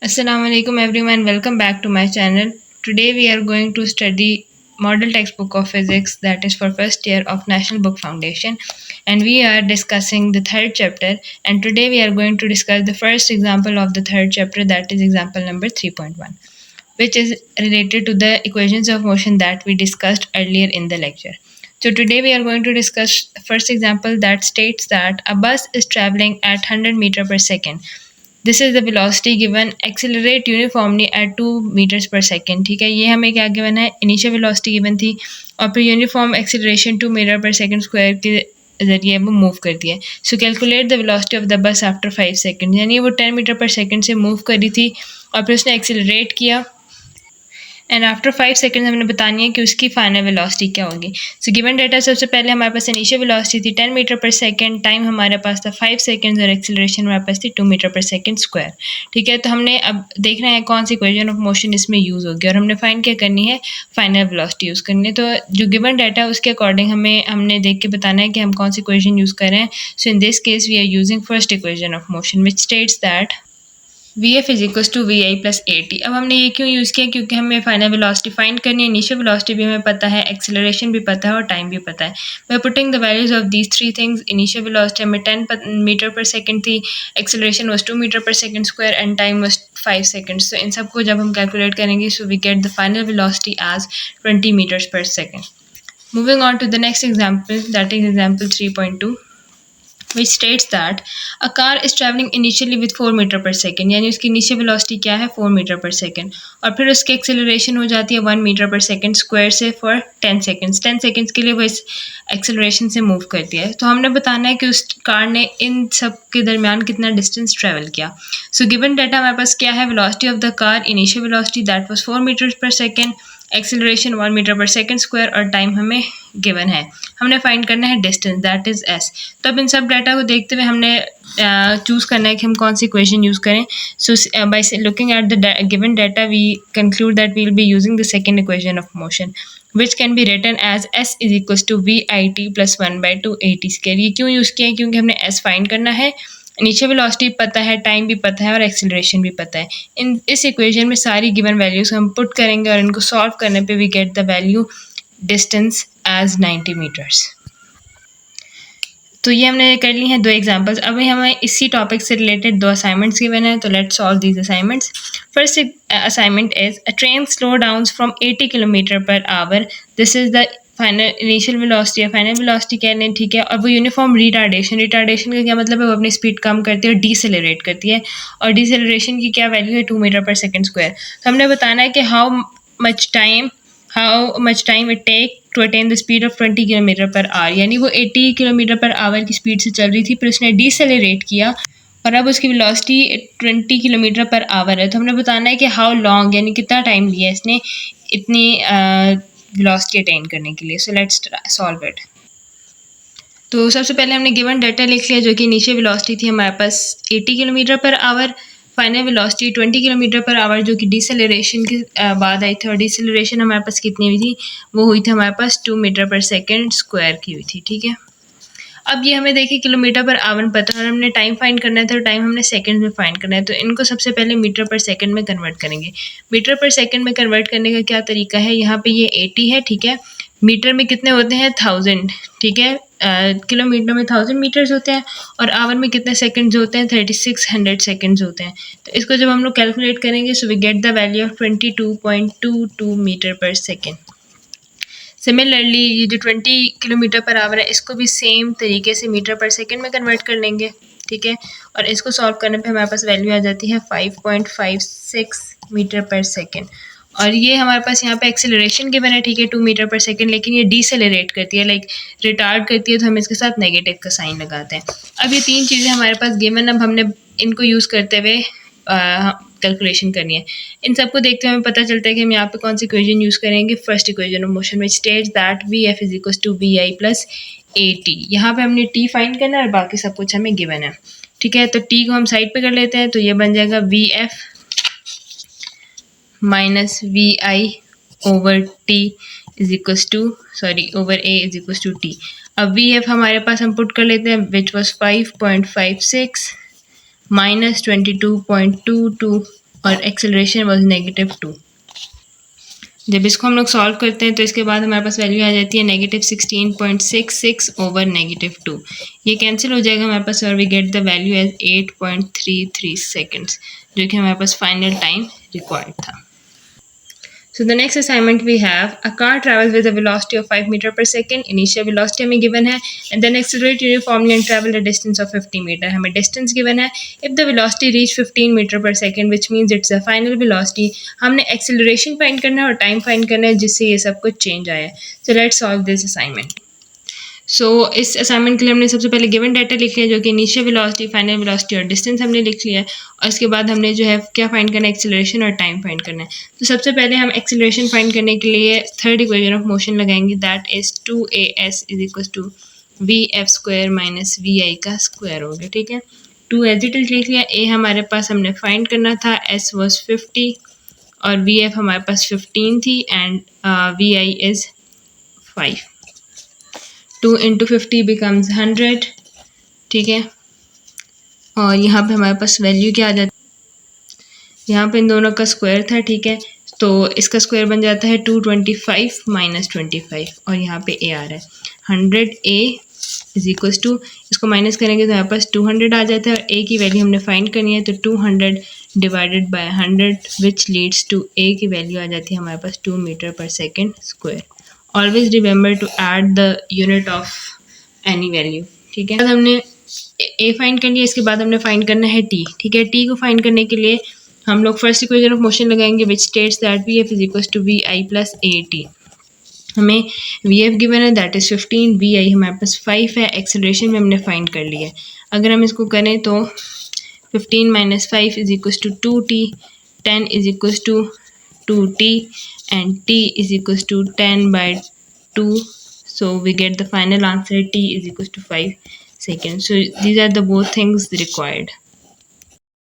Assalamu alaikum everyone, welcome back to my channel. Today we are going to study model textbook of physics that is for first year of National Book Foundation, and we are discussing the third chapter, and today we are going to discuss the first example of the third chapter, that is example number 3.1, which is related to the equations of motion that we discussed earlier in the lecture. So today we are going to discuss the first example that states that a bus is traveling at 100 meter per second. This is the velocity given accelerate uniformly at 2 metres per second. ठीक है, ये हमें क्या given है, initial velocity given थी और फिर uniform acceleration 2 metre पर सेकेंड स्क्वायर के जरिए वो मूव करती है. सो calculate the velocity of the bus after 5 second, यानी वो 10 मीटर पर सेकेंड से मूव करी थी और फिर उसने एक्सेलरेट किया एंड आफ्टर 5 सेकेंड हमने बतानी है कि उसकी फाइनल वेलोसिटी क्या होगी. सो गिवन डाटा, सबसे पहले हमारे पास इनिशियल वेलोसिटी थी 10 मीटर पर सेकेंड, टाइम हमारे पास था 5 सेकेंड्स और एक्सेलरेशन हमारे पास थी 2 मीटर पर सेकेंड स्क्वायर. ठीक है, तो हमने अब देखना है कौन सी इक्वेशन ऑफ मोशन इसमें यूज़ होगी और हमने फाइंड क्या करनी है, फाइनल वेलोसिटी यूज़ करनी है. तो जो गिवन डाटा है उसके अकॉर्डिंग हमने देख के बताना है कि हम कौन सी इक्वेशन यूज़ कर रहे हैं. So in this case we are using first equation of motion which states that V F is equal to we I plus A t. अब हमने ये क्यों यूज़ किया, क्योंकि हमें फाइनल वेलोसिटी फाइंड करनी है, इनिशियल वेलोसिटी भी हमें पता है, एक्सेलरेशन भी पता है और टाइम भी पता है. We putting the values of these three things. Initial velocity हमें 10 मीटर पर सेकेंड थी, एक्सेलरेशन वॉज 2 मीटर पर second square and time was 5 seconds. तो इन सबको जब हम कैलकुलेट करेंगे so we get the final velocity as 20 metres per second. Moving on to the next example, that is example 3.2, which states that a car is traveling initially with 4 metre पर second, यानी उसकी initial velocity क्या है 4 metre पर second और फिर उसकी acceleration हो जाती है 1 मीटर पर सेकेंड स्क्वायर से फॉर 10 सेकेंड्स. 10 सेकेंड्स के लिए वो इस एक्सेलरेशन से मूव करती है. तो हमने बताना है कि उस कार ने इन सब के दरमियान कितना डिस्टेंस ट्रेवल किया. सो गिवन डाटा हमारे पास क्या है, velocity of the car, initial velocity that was 4 metre पर सेकेंड, एक्सेलरेशन 1 मीटर पर सेकेंड स्क्वायर और टाइम हमें गिवन है. हमने फाइंड करना है डिस्टेंस, दैट इज एस. तो अब इन सब डाटा को देखते हुए हमने चूज़ करना है कि हम कौन सी इक्वेशन यूज़ करें. So by looking at the given data we conclude that we will be using the second equation of motion which can be written as s is equal to we i t plus 1/2 a t square. ये क्यों use किया है, क्योंकि हमने S find करना है, initial velocity पता है, टाइम भी पता है और एक्सेलरेशन भी पता है. इस इक्वेशन में सारी गिवन वैल्यूज हम पुट करेंगे और इनको सॉल्व करने पे we get the value distance as 90 metres. तो ये हमने कर ली हैं दो एग्जांपल्स. अभी हमें इसी टॉपिक से रिलेटेड दो असाइनमेंट्स गिवन हैं, तो let's solve these assignments. First assignment is a train slow down from 80 kilometre per our. This is the final initial velocity या फाइनल वेलोसिटी कह लें. ठीक है, और वो यूनिफॉर्म रिटार्डेशन का क्या मतलब है, वो अपनी स्पीड कम करती है और डीसेलरेट करती है, और डीसेलरेशन की क्या वैल्यू है 2 मीटर पर सेकेंड स्क्वायर. तो हमने बताना है कि how much time it take to attain the speed of 20 kilometre per hour. यानी वो 80 किलोमीटर पर आवर की स्पीड से चल रही थी, फिर उसने डीसेलरेट किया और अब उसकी वेलोसिटी 20 किलोमीटर पर आवर है. तो हमने बताना है कि हाउ लॉन्ग, यानी कितना टाइम लिया इसने इतनी वेलोसिटी अटेन करने के लिए. So let's solve it. तो सबसे पहले हमने गिवन डाटा लिख लिया, जो कि इनिशियल वेलोसिटी थी हमारे पास 80 kilometre per our, final velocity 20 kilometre per our जो कि डिसेलरेशन के बाद आई थी, और डिसेलरेशन हमारे पास कितनी हुई थी, वो हुई थी हमारे पास 2 मीटर पर सेकेंड स्क्वायर की हुई थी. ठीक है, अब ये हमें देखिए किलोमीटर पर आवर पता है और हमने टाइम फाइंड करना है, तो टाइम हमने सेकंड में फाइंड करना है. तो इनको सबसे पहले मीटर पर सेकंड में कन्वर्ट करेंगे. मीटर पर सेकंड में कन्वर्ट करने का क्या तरीका है, यहाँ पे ये 80 है. ठीक है, मीटर में कितने होते हैं 1000. ठीक है, किलोमीटर में 1000 मीटर्स होते हैं और आवर में कितने सेकंड्स होते हैं 3600 सेकंड्स होते हैं. तो इसको जब हम लोग कैलकुलेट करेंगे so we get the value of 22.22 metre पर सेकेंड. सिमिलरली ये जो 20 किलोमीटर पर आवर है इसको भी सेम तरीके से मीटर पर सेकेंड में कन्वर्ट कर लेंगे. ठीक है, और इसको सॉल्व करने पे हमारे पास वैल्यू आ जाती है 5.56 मीटर पर सेकेंड. और ये हमारे पास यहाँ पे एक्सेलरेशन गिवन है. ठीक है, 2 मीटर पर सेकेंड, लेकिन ये डीसेलरेट करती है, लाइक रिटार्ड करती है, तो हम इसके साथ नेगेटिव का साइन लगाते हैं. अब ये तीन चीज़ें हमारे पास गिवन, अब हमने इनको यूज़ करते हुए कैलकुलेशन करनी है. इन सबको देखते हुए हमें पता चलता है कि हम यहाँ पे कौन सी इक्वेशन यूज़ करेंगे, first equation of motion which states that V F is equal to we I plus A T. यहाँ पे हमने टी फाइंड करना है और बाकी सब कुछ हमें गिवन है. ठीक है, तो टी को हम साइड पे कर लेते हैं, तो ये बन जाएगा V F minus V I over T is equal to over A is equal to T. अब वी एफ हमारे पास हम पुट कर लेते हैं विच वॉज 5.56 माइनस 22.22 और एक्सेलरेशन वाज -2। जब इसको हम लोग सॉल्व करते हैं तो इसके बाद हमारे पास वैल्यू आ जाती है -16.66 ओवर -2। ये कैंसिल हो जाएगा हमारे पास और we get the value as 8.33 seconds, जो कि हमारे पास फाइनल टाइम रिक्वायर्ड था। So the next assignment we have, a car travels with a velocity of 5 meter per second. Initial velocity हमें given है and then accelerate uniformly and travel a distance of 50 meter. हमें distance given है. If the velocity reach 15 meter per second, which means it's the final velocity, हमने acceleration find करना है और time find करना है जिससे ये सब कुछ change आया है. So let's solve this assignment. इस असाइनमेंट के लिए हमने सबसे पहले गिवन डाटा लिख लिया, जो कि इनिशियल वेलोसिटी, फाइनल वेलोसिटी और डिस्टेंस हमने लिख लिया है। और इसके बाद हमने जो है क्या फाइंड करना है, एक्सेलरेशन और टाइम फाइंड करना है। तो सबसे पहले हम एक्सेलरेशन फाइंड करने के लिए थर्ड इक्वेशन ऑफ मोशन लगाएंगे, that is 2as is equal to vf square minus vi का स्क्वायर हो गया। ठीक है, 2 एज इट इज लिख लिया। ए हमारे पास हमने फाइंड करना था, s वॉज 50 और vf हमारे पास 15 थी and vi is 5। 2 into 50 becomes 100। ठीक है, और यहाँ पे हमारे पास वैल्यू क्या आ जाती है, यहाँ पे इन दोनों का स्क्वायर था। ठीक है, तो इसका स्क्वायर बन जाता है 225 माइनस 25 और यहाँ पे ए आ रहा है 100 ए इज इक्वल टू, इसको माइनस करेंगे तो यहाँ पास 200 आ जाता है और ए की वैल्यू हमने फाइंड करनी है, तो 200 divided by 100 which leads to a की वैल्यू आ जाती है हमारे पास 2 मीटर पर second square. Always remember to add the unit of any value. ठीक है, हमने ए फाइंड कर लिया, इसके बाद हमने फाइंड करना है टी। ठीक है, टी को फाइंड करने के लिए हम लोग फर्स्ट इक्वेशन ऑफ मोशन लगाएंगे which states that V F is equal to we I plus A T. हमें वी एफ गिवन है दैट इज 15, वी आई हमारे पास 5 है, एक्सेलरेशन में हमने फाइंड कर लिया है। अगर हम इसको करें तो 15 minus 5 is equal to 2t, 10 is equal to 2t and t is equals to 10 by 2, so we get the final answer t is equals to 5 seconds. So these are the both things required.